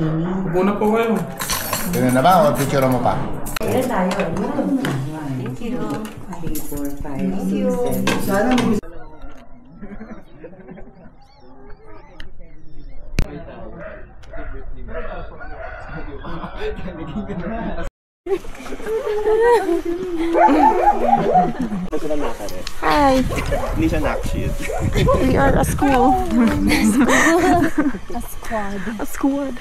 Muna po kayo. Ganun na ba? O picture mo pa? Kaya tayo. Thank you. 3, 4, 5, 6, 7. Sana mo. Hi. Hindi siya nakshit. We are a school. A squad. A squad.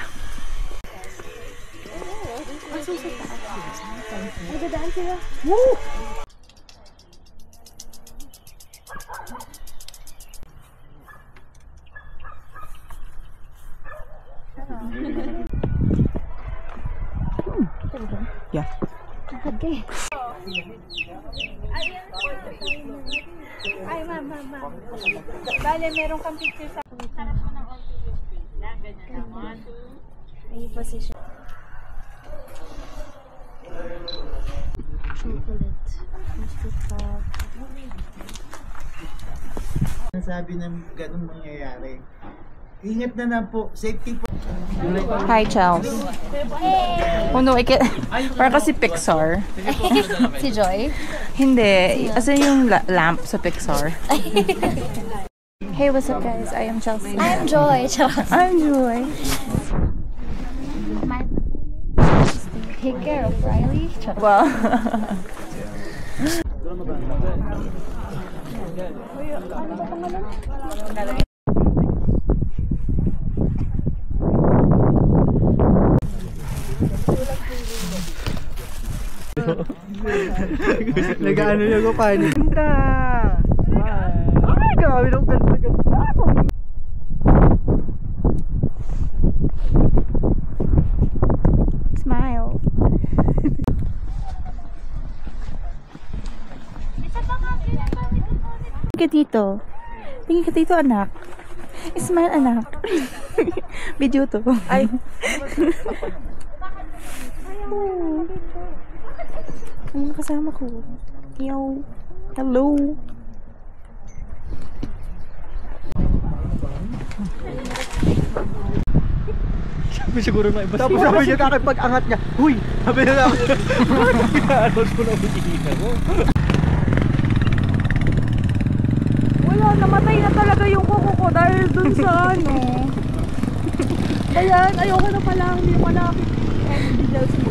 Nagdadaan sila. Woo! Yeah. Okay. Ay, mama. Bale, meron kang picture sa... Sarap mo ng all lang. Ganyan naman. May position. Chocolate. Nasabi ng ganun mangyayari. Ingat na lang po. Safety po. Hi, Charles. Oh no, parang kasi Pixar. Si Joy? Hindi. Asan yung lamp sa Pixar? Hey, what's up guys? I am Chelsea. I'm Joy. I'm Joy. Take care of Riley. Well. Nag-ano yung ko panik. Ganda! Ay, grabe nung ganda. Smile. Tingin ka dito. Tingin ka dito, anak. Smile, anak. Video to. Ay. Ayun, kasama ko. Yo. Hello. Sabi siguro na iba. Tapos sabi niya kakipag-angat niya. Huy! Sabi niya namin. Bakit mo na umiinan mo? Wala, namatay na talaga yung kuko ko dahil dun sa ano. Ayan, ayoko na pala. Hindi mo na. Hindi daw si